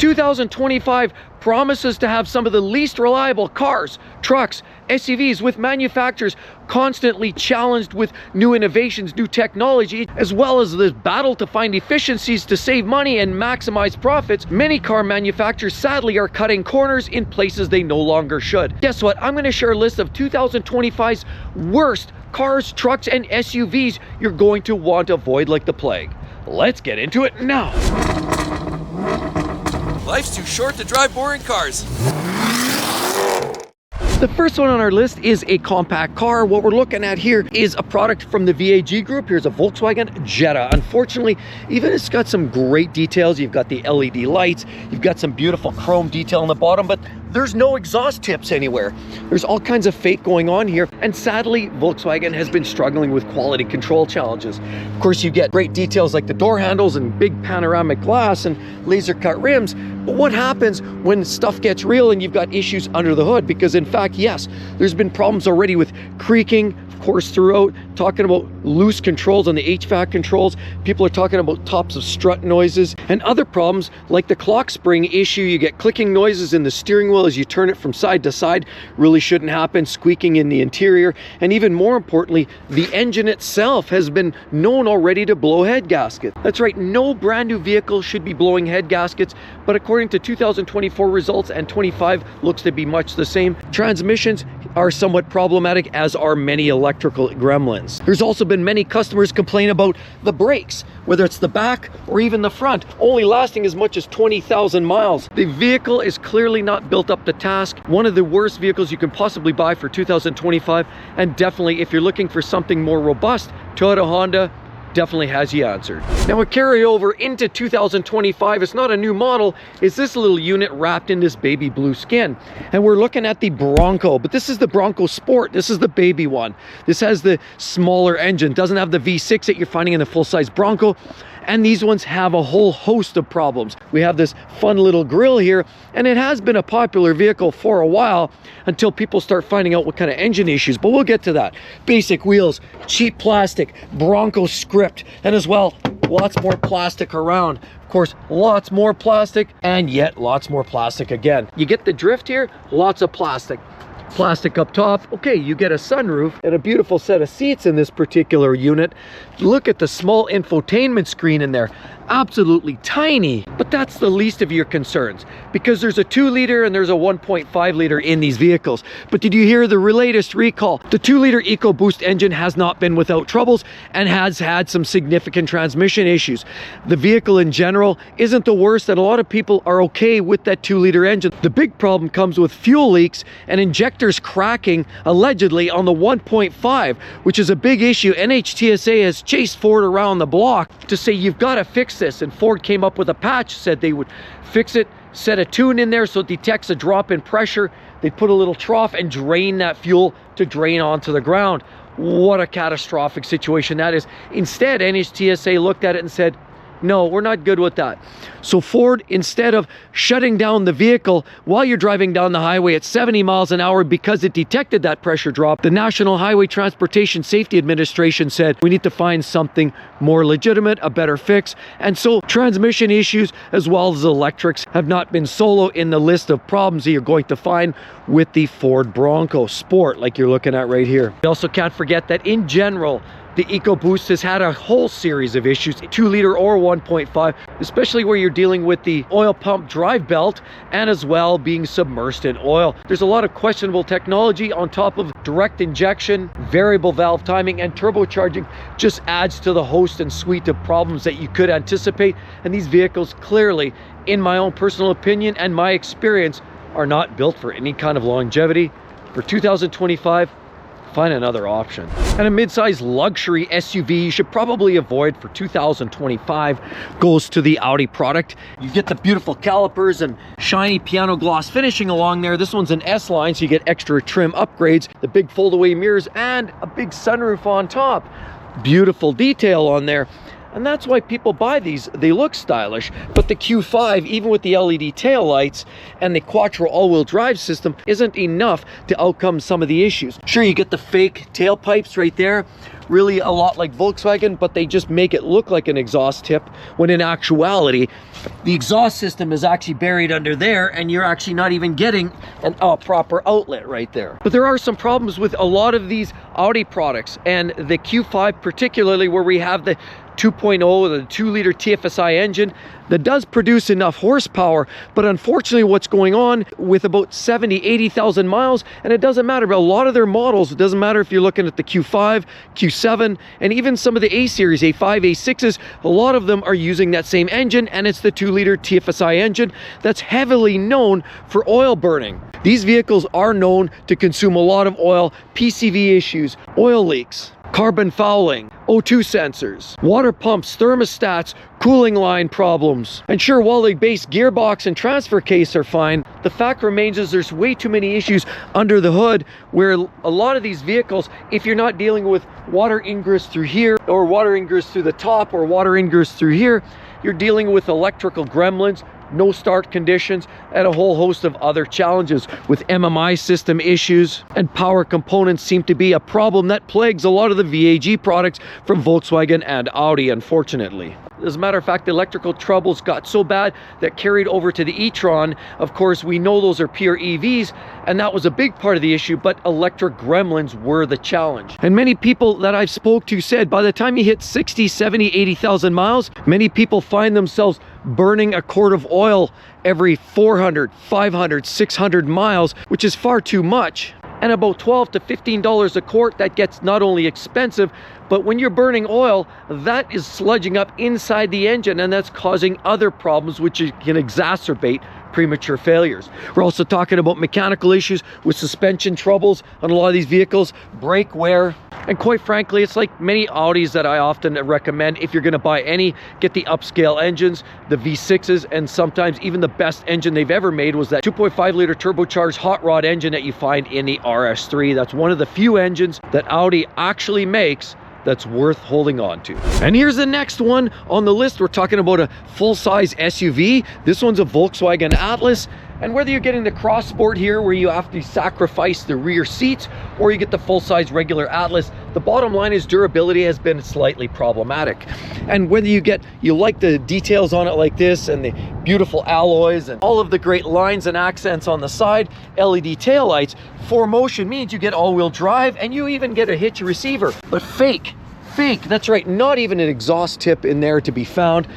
2025 promises to have some of the least reliable cars, trucks, SUVs, with manufacturers constantly challenged with new innovations, new technology, as well as this battle to find efficiencies to save money and maximize profits. Many car manufacturers sadly are cutting corners in places they no longer should. Guess what? I'm going to share a list of 2025's worst cars, trucks, and SUVs you're going to want to avoid like the plague. Let's get into it now. Life's too short to drive boring cars. The first one on our list is a compact car. What we're looking at here is a product from the VAG group. Here's a Volkswagen Jetta. Unfortunately, even it's got some great details. You've got the LED lights, you've got some beautiful chrome detail on the bottom, but there's no exhaust tips anywhere. There's all kinds of fake going on here, and sadly, Volkswagen has been struggling with quality control challenges. Of course, you get great details like the door handles and big panoramic glass and laser cut rims, but what happens when stuff gets real and you've got issues under the hood? Because in fact, yes, there's been problems already with creaking, of course, throughout, talking about loose controls on the HVAC controls. People are talking about tops of strut noises and other problems like the clock spring issue. You get clicking noises in the steering wheel as you turn it from side to side. Really shouldn't happen. Squeaking in the interior, and even more importantly, the engine itself has been known already to blow head gaskets. That's right, no brand new vehicle should be blowing head gaskets, but according to 2024 results, and 25 looks to be much the same, transmissions are somewhat problematic, as are many electrical gremlins. There's also been many customers complain about the brakes, whether it's the back or even the front, only lasting as much as 20,000 miles. The vehicle is clearly not built up to task. One of the worst vehicles you can possibly buy for 2025, and definitely if you're looking for something more robust, Toyota Honda definitely has you answered. Now, a carryover into 2025, it's not a new model, is this little unit wrapped in this baby blue skin. And we're looking at the Bronco, but this is the Bronco Sport. This is the baby one. This has the smaller engine, doesn't have the V6 that you're finding in the full-size Bronco. And these ones have a whole host of problems. We have this fun little grille here, and it has been a popular vehicle for a while until people start finding out what kind of engine issues, but we'll get to that. Basic wheels, cheap plastic, Bronco script, and as well, lots more plastic around. Of course, lots more plastic, and yet lots more plastic again. You get the drift here, lots of plastic. Plastic up top. Okay, you get a sunroof and a beautiful set of seats in this particular unit. Look at the small infotainment screen in there. Absolutely tiny, but that's the least of your concerns, because there's a 2-liter and there's a 1.5 liter in these vehicles. But did you hear the latest recall? The 2-liter EcoBoost engine has not been without troubles and has had some significant transmission issues. The vehicle in general isn't the worst, and a lot of people are okay with that 2-liter engine. The big problem comes with fuel leaks and injectors cracking, allegedly, on the 1.5, which is a big issue. NHTSA has chased Ford around the block to say you've got to fix this, and Ford came up with a patch, said they would fix it, set a tune in there so it detects a drop in pressure. They put a little trough and drain that fuel to drain onto the ground. What a catastrophic situation that is. Instead, NHTSA looked at it and said, no, we're not good with that. So Ford, instead of shutting down the vehicle while you're driving down the highway at 70 miles an hour because it detected that pressure drop, the National Highway Transportation Safety Administration said we need to find something more legitimate, a better fix. And so transmission issues as well as electrics have not been solo in the list of problems that you're going to find with the Ford Bronco Sport, like you're looking at right here. You also can't forget that in general, the EcoBoost has had a whole series of issues, 2-liter or 1.5, especially where you're dealing with the oil pump drive belt and as well being submersed in oil. There's a lot of questionable technology on top of direct injection, variable valve timing, and turbocharging just adds to the host and suite of problems that you could anticipate. And these vehicles clearly, in my own personal opinion and my experience, are not built for any kind of longevity. For 2025, find another option. And a mid-size luxury SUV you should probably avoid for 2025 goes to the Audi product. You get the beautiful calipers and shiny piano gloss finishing along there. This one's an S-line, so you get extra trim upgrades, the big fold-away mirrors, and a big sunroof on top. Beautiful detail on there. And that's why people buy these. They look stylish, but the Q5, even with the LED taillights and the Quattro all-wheel drive system, isn't enough to outcome some of the issues. Sure, you get the fake tailpipes right there, really a lot like Volkswagen, but they just make it look like an exhaust tip, when in actuality, the exhaust system is actually buried under there, and you're actually not even getting a proper outlet right there. But there are some problems with a lot of these Audi products, and the Q5 particularly, where we have the 2.0, the 2-liter TFSI engine that does produce enough horsepower, but unfortunately what's going on with about 80,000 miles, and it doesn't matter, but a lot of their models, it doesn't matter if you're looking at the Q5, Q7, and even some of the A series, A5, A6s, a lot of them are using that same engine, and it's the 2-liter TFSI engine that's heavily known for oil burning. These vehicles are known to consume a lot of oil, PCV issues, oil leaks, carbon fouling, O2 sensors, water pumps, thermostats, cooling line problems. And sure, while the base gearbox and transfer case are fine, the fact remains is there's way too many issues under the hood, where a lot of these vehicles, if you're not dealing with water ingress through here, or water ingress through the top, or water ingress through here, you're dealing with electrical gremlins, no start conditions, and a whole host of other challenges with MMI system issues, and power components seem to be a problem that plagues a lot of the VAG products from Volkswagen and Audi, unfortunately. As a matter of fact, the electrical troubles got so bad that carried over to the e-tron. Of course, we know those are pure EVs, and that was a big part of the issue, but electric gremlins were the challenge. And many people that I've spoke to said by the time you hit 60, 70, 80,000 miles, many people find themselves burning a quart of oil every 400, 500, 600 miles, which is far too much. And about $12 to $15 a quart, that gets not only expensive, but when you're burning oil, that is sludging up inside the engine, and that's causing other problems which can exacerbate premature failures. We're also talking about mechanical issues with suspension troubles on a lot of these vehicles, brake wear, and quite frankly, it's like many Audis that I often recommend. If you're going to buy any, get the upscale engines, the V6s, and sometimes even the best engine they've ever made was that 2.5 liter turbocharged hot rod engine that you find in the RS3. That's one of the few engines that Audi actually makes that's worth holding on to. And here's the next one on the list. We're talking about a full-size SUV. This one's a Volkswagen Atlas. And whether you're getting the Cross Sport here, where you have to sacrifice the rear seats, or you get the full-size regular Atlas, the bottom line is durability has been slightly problematic. And whether you like the details on it like this, and the beautiful alloys, and all of the great lines and accents on the side, LED taillights, 4Motion means you get all-wheel drive, and you even get a hitch receiver. But fake, that's right, not even an exhaust tip in there to be found.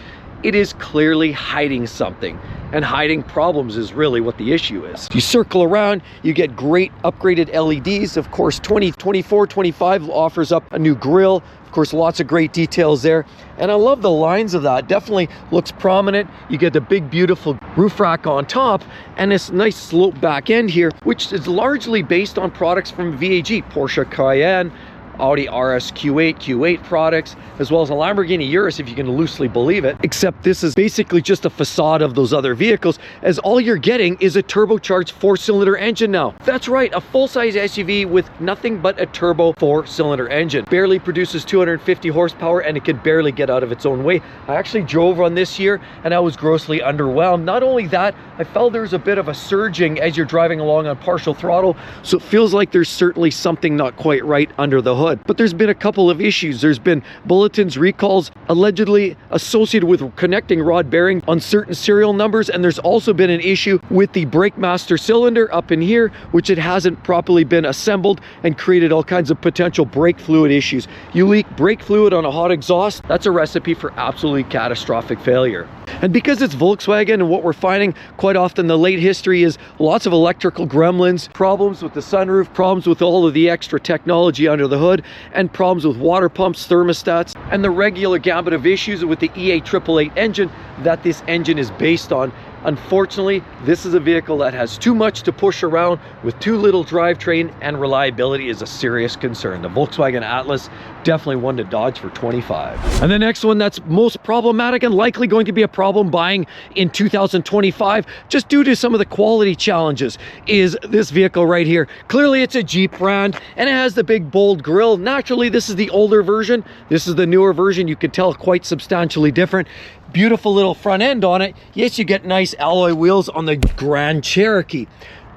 It is clearly hiding something, and hiding problems is really what the issue is. You circle around, you get great upgraded LEDs. Of course, 2024, 25 offers up a new grille. Of course, lots of great details there. And I love the lines of that. Definitely looks prominent. You get the big, beautiful roof rack on top, and this nice slope back end here, which is largely based on products from VAG, Porsche Cayenne, Audi RS Q8, Q8 products, as well as a Lamborghini Urus, if you can loosely believe it. Except this is basically just a facade of those other vehicles, as all you're getting is a turbocharged 4-cylinder engine now. That's right, a full-size SUV with nothing but a turbo 4-cylinder engine. Barely produces 250 horsepower, and it could barely get out of its own way. I actually drove on this here, and I was grossly underwhelmed. Not only that, I felt there was a bit of a surging as you're driving along on partial throttle, so it feels like there's certainly something not quite right under the hood. But there's been a couple of issues. There's been bulletins, recalls allegedly associated with connecting rod bearing on certain serial numbers, and there's also been an issue with the brake master cylinder up in here, which it hasn't properly been assembled, and created all kinds of potential brake fluid issues. You leak brake fluid on a hot exhaust, that's a recipe for absolutely catastrophic failure. And because it's Volkswagen, and what we're finding quite often the late history is lots of electrical gremlins, problems with the sunroof, problems with all of the extra technology under the hood, and problems with water pumps, thermostats, and the regular gamut of issues with the EA888 engine that this engine is based on. Unfortunately, this is a vehicle that has too much to push around with too little drivetrain, and reliability is a serious concern. The Volkswagen Atlas, definitely one to dodge for 25. And the next one that's most problematic and likely going to be a problem buying in 2025, just due to some of the quality challenges, is this vehicle right here. Clearly it's a Jeep brand, and it has the big bold grille. Naturally, this is the older version. This is the newer version. You can tell quite substantially different. Beautiful little front end on it. Yes, you get nice alloy wheels on the Grand Cherokee.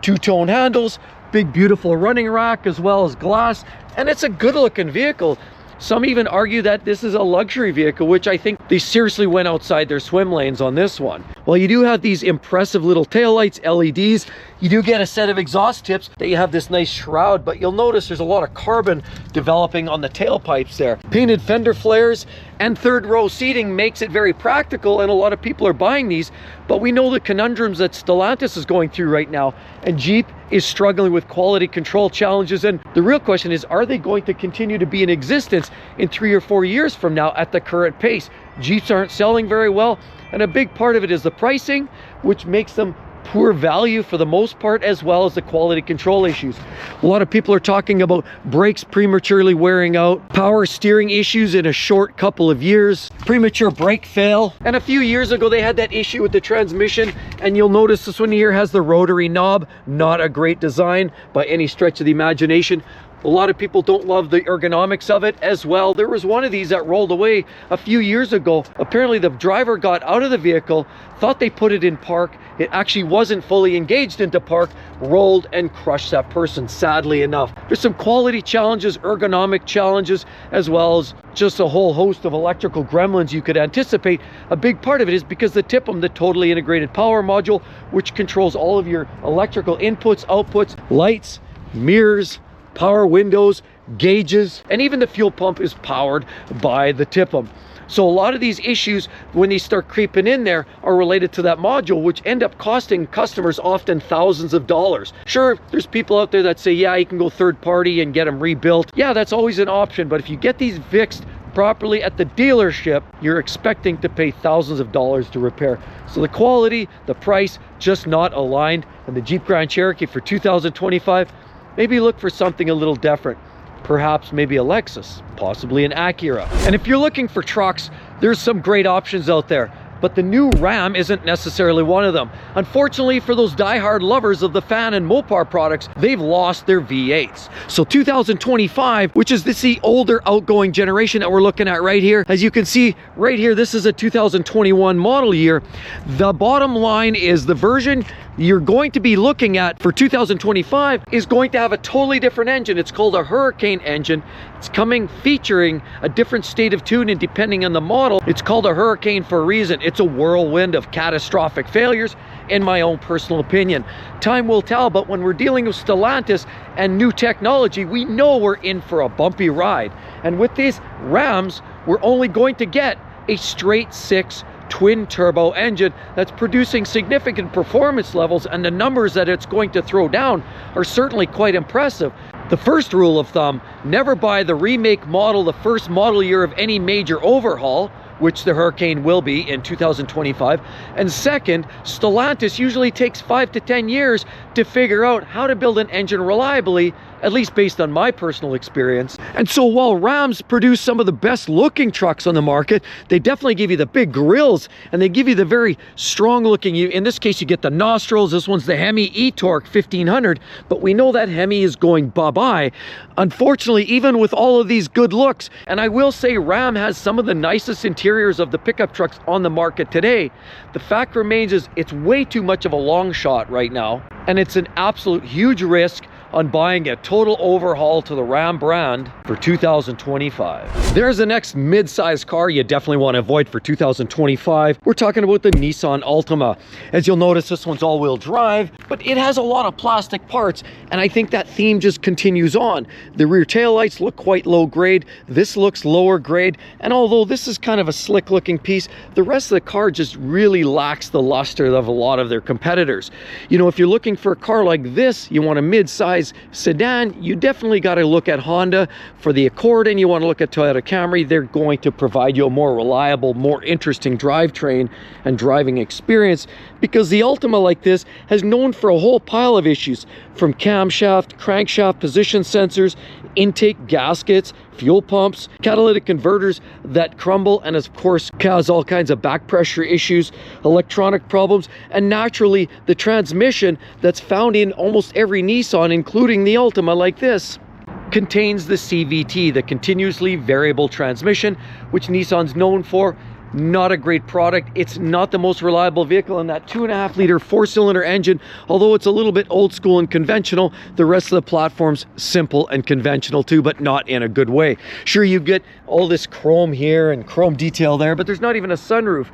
Two-tone handles, big beautiful running rack, as well as glass, and it's a good looking vehicle. Some even argue that this is a luxury vehicle, which I think they seriously went outside their swim lanes on this one. Well, you do have these impressive little taillights, LEDs. You do get a set of exhaust tips that you have this nice shroud, but you'll notice there's a lot of carbon developing on the tailpipes there. Painted fender flares and third row seating makes it very practical, and a lot of people are buying these, but we know the conundrums that Stellantis is going through right now, and Jeep is struggling with quality control challenges. And the real question is, are they going to continue to be in existence in 3 or 4 years from now at the current pace? Jeeps aren't selling very well, and a big part of it is the pricing, which makes them poor value for the most part, as well as the quality control issues. A lot of people are talking about brakes prematurely wearing out, power steering issues in a short couple of years, premature brake fail. And a few years ago they had that issue with the transmission, and you'll notice this one here has the rotary knob. Not a great design by any stretch of the imagination. A lot of people don't love the ergonomics of it as well. There was one of these that rolled away a few years ago. Apparently the driver got out of the vehicle, thought they put it in park. It actually wasn't fully engaged into park, rolled and crushed that person, sadly enough. There's some quality challenges, ergonomic challenges, as well as just a whole host of electrical gremlins you could anticipate. A big part of it is because the TIPM, the totally integrated power module, which controls all of your electrical inputs, outputs, lights, mirrors, power windows, gauges, and even the fuel pump is powered by the TIPM. So a lot of these issues, when they start creeping in there, are related to that module, which end up costing customers often thousands of dollars. Sure, there's people out there that say, yeah, you can go third party and get them rebuilt. Yeah, that's always an option, but if you get these fixed properly at the dealership, you're expecting to pay thousands of dollars to repair. So the quality, the price, just not aligned. And the Jeep Grand Cherokee for 2025, maybe look for something a little different. Perhaps maybe a Lexus, possibly an Acura. And if you're looking for trucks, there's some great options out there, but the new Ram isn't necessarily one of them. Unfortunately, for those die-hard lovers of the Fan and Mopar products, they've lost their V8s. So 2025, which is the older outgoing generation that we're looking at right here, as you can see right here, this is a 2021 model year. The bottom line is the version you're going to be looking at for 2025 is going to have a totally different engine. It's called a Hurricane engine. It's coming featuring a different state of tuning depending on the model. It's called a Hurricane for a reason. It's a whirlwind of catastrophic failures, in my own personal opinion. Time will tell, but when we're dealing with Stellantis and new technology, we know we're in for a bumpy ride. And with these Rams, we're only going to get a straight six twin turbo engine that's producing significant performance levels, and the numbers that it's going to throw down are certainly quite impressive. The first rule of thumb, never buy the remake model the first model year of any major overhaul, which the Hurricane will be in 2025. And second, Stellantis usually takes 5 to 10 years to figure out how to build an engine reliably, at least based on my personal experience. And so while Rams produce some of the best looking trucks on the market, they definitely give you the big grills, and they give you the very strong looking, in this case you get the nostrils. This one's the Hemi E-Torque 1500, but we know that Hemi is going bye-bye, unfortunately, even with all of these good looks. And I will say Ram has some of the nicest interiors of the pickup trucks on the market today. The fact remains is it's way too much of a long shot right now, and it's an absolute huge risk on buying a total overhaul to the Ram brand for 2025. There's the next mid-size car you definitely want to avoid for 2025. We're talking about the Nissan Altima. As you'll notice, this one's all-wheel drive, but it has a lot of plastic parts, and I think that theme just continues on. The rear taillights look quite low grade. This looks lower grade, and although this is kind of a slick looking piece, the rest of the car just really lacks the luster of a lot of their competitors. You know, if you're looking for a car like this, you want a mid-size sedan, you definitely got to look at Honda. For the Accord, and you want to look at Toyota Camry, they're going to provide you a more reliable, more interesting drivetrain and driving experience, because the Altima like this has known for a whole pile of issues, from camshaft, crankshaft position sensors, intake gaskets, fuel pumps, catalytic converters that crumble, and of course cause all kinds of back pressure issues, electronic problems, and naturally the transmission that's found in almost every Nissan, including the Altima like this, contains the CVT, the continuously variable transmission, which Nissan's known for. not a great product. It's not the most reliable vehicle, and that 2.5 liter 4-cylinder engine, although it's a little bit old school and conventional, the rest of the platform's simple and conventional too, but not in a good way. Sure, you get all this chrome here and chrome detail there, but there's not even a sunroof.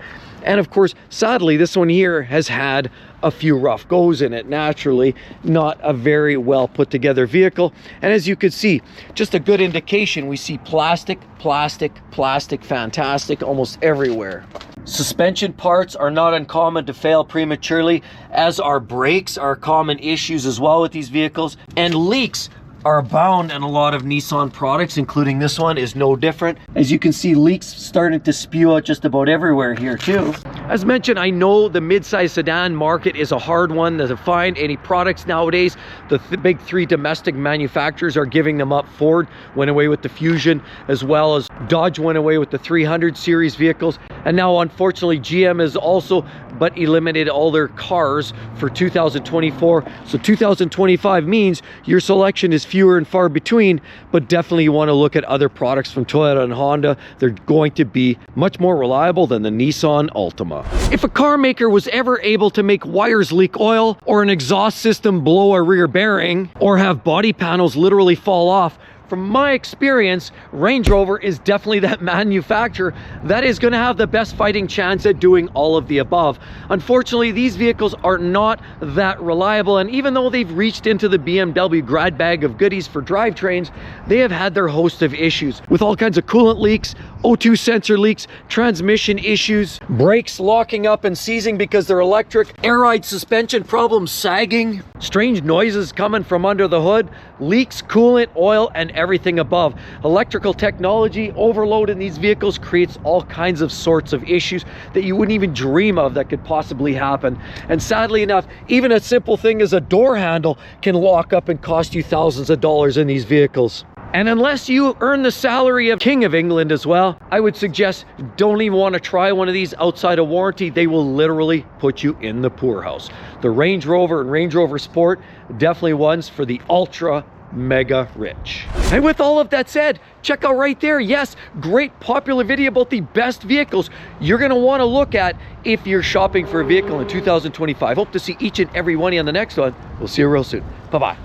And of course, sadly, this one here has had a few rough goes in it. Naturally, not a very well put together vehicle. And as you could see, just a good indication, we see plastic, fantastic almost everywhere. Suspension parts are not uncommon to fail prematurely, as are brakes are common issues as well with these vehicles. And leaks are abound in a lot of Nissan products, including this one is no different. As you can see, leaks starting to spew out just about everywhere here too. As mentioned, I know the mid-size sedan market is a hard one to find any products nowadays. The big three domestic manufacturers are giving them up. Ford went away with the Fusion, as well as Dodge went away with the 300 series vehicles. And now unfortunately GM has also but eliminated all their cars for 2024. So 2025 means your selection is fewer and far between, but definitely you want to look at other products from Toyota and Honda. They're going to be much more reliable than the Nissan Altima. If a car maker was ever able to make wires leak oil, or an exhaust system blow a rear bearing, or have body panels literally fall off, from my experience, Range Rover is definitely that manufacturer that is going to have the best fighting chance at doing all of the above. Unfortunately, these vehicles are not that reliable, and even though they've reached into the BMW grad bag of goodies for drivetrains, they have had their host of issues with all kinds of coolant leaks, O2 sensor leaks, transmission issues, brakes locking up and seizing because they're electric, air ride suspension problems sagging, strange noises coming from under the hood, leaks, coolant, oil, and everything above. Electrical technology overload in these vehicles creates all kinds of sorts of issues that you wouldn't even dream of that could possibly happen. And sadly enough, even a simple thing as a door handle can lock up and cost you thousands of dollars in these vehicles. And unless you earn the salary of King of England as well, I would suggest don't even want to try one of these outside of warranty. They will literally put you in the poorhouse. The Range Rover and Range Rover Sport, definitely ones for the ultra mega rich. And with all of that said, check out right there, yes, great popular video about the best vehicles you're going to want to look at if you're shopping for a vehicle in 2025. Hope to see each and every one of you on the next one. We'll see you real soon. Bye-bye.